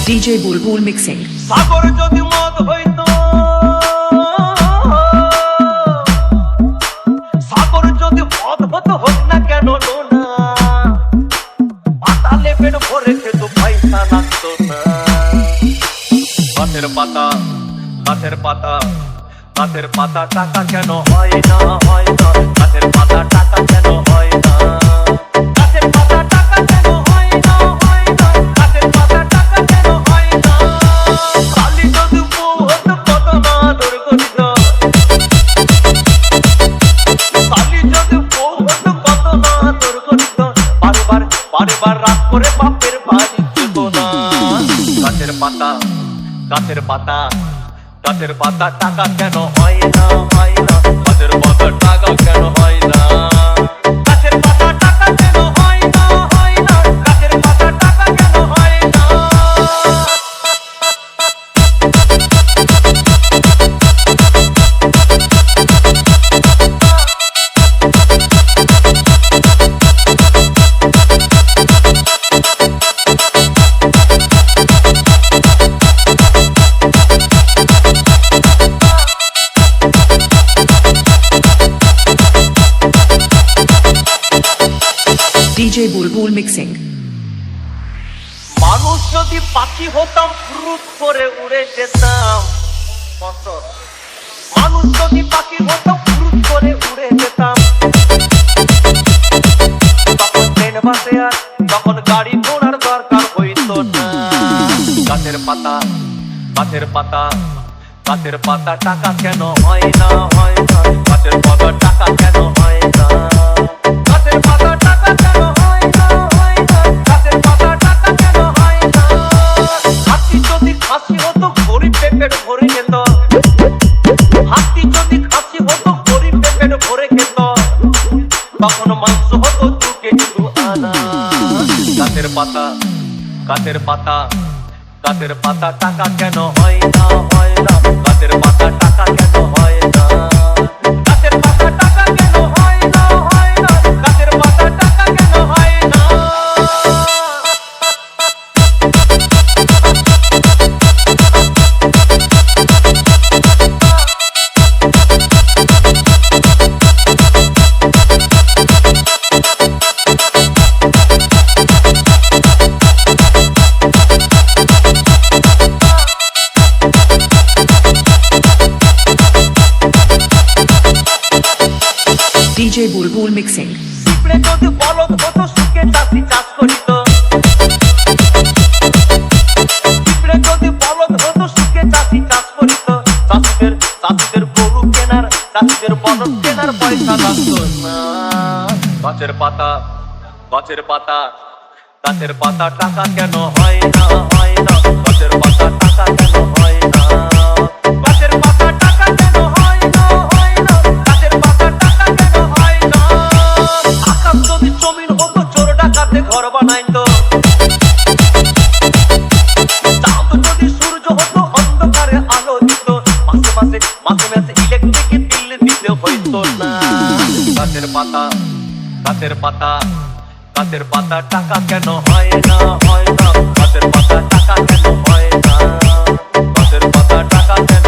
DJ Bulbul mixing. সাগর যদি মদ হইতো, সাগর যদি মদ হতো হোক না কেন না, পাতালে পেট ভরে খেতো পয়সা লাগতো না। গাছের পাতা, গাছের পাতা, গাছের পাতা টাকা কেন হয় না, হয় না। গাছের পাতা টাকা কেন হয় না, গাছের পাতা টাকা কেন হয় না, হয় না। গাছের পাতা টাকা কেন হয় না। কালি যদি বউ হতো কত না আদর করিত, কালি যদি বউ হতো কত না আদর করিত। বারবার বারবার রাত করে বাপের বাড়ি যেত না। গাছের পাতা, গাছের পাতা, গাছের পাতা টাকা কেন হয় না, হয় না। গাছের পাতা টাকা কেন হয় না, গাছের পাতা টাকা কেন হয় না, হয় না। গাছের পাতা টাকা কেন হয় না। DJ Bulbul mixing. মানুষ যদি পাখি হতাম ফুরুত করে উড়ে যেতাম। মানুষ যদি পাখি হতাম ফুরুত করে উড়ে যেতাম। তখন ট্রেন বাসে আর তখন গাড়ি ঘোড়ার দরকার হইতো না। গাছের পাতা, গাছের পাতা, গাছের পাতা টাকা কেন হয় না, হয় না। গাছের পাতা টাকা কেন হয় না, গাছের পাতা টাকা কেন হয় না, হয় না। গাছের পাতা টাকা কেন হয় না। হাতি যদি খাসি হতো গরিব পেট ভরে যেত। হাতি যদি খাসি হতো গরিব পেট ভরে খেত। তখন মাংস হতো 2 কেজি 2 আনা। গাছের পাতা, গাছের পাতা, গাছের পাতা টাকা কেন হয় না, হয় না। গাছের পাতা টাকা কেন হয় না, গাছের পাতা টাকা কেন হয় না, হয় না। গাছের পাতা টাকা কেন হয় না। DJ Bulbul mixing. পিঁপড়ে যদি বলদ হতো সুখে চাষি চাষ করিত। পিঁপড়ে যদি বলদ হতো সুখে চাষি চাষ করিত। চাষিদের চাষিদের গরু কেনার, চাষিদের বলদ কেনার পয়সা লাগতো না। গাছের পাতা, গাছের পাতা, গাছের পাতা টাকা কেন হয় না, হয় না। গাছের পাতা টাকা কেন হয় না, গাছের পাতা টাকা কেন হয় না, হয় না। গাছের পাতা টাকা কেন হয় না। আকাশ যদি জমিন হতো চোর ডাকাতে ঘর বানাইতো। চাঁদ যদি সূর্য হতো অন্ধকারে আলো দিত। মাসে মাসে মাসে মাসে ইলেকট্রিক বিল দিতে হইতো না। গাছের পাতা, গাছের পাতা, গাছের পাতা টাকা কেন হয় না, হয় না। গাছের পাতা টাকা কেন হয় না, গাছের পাতা টাকা কেন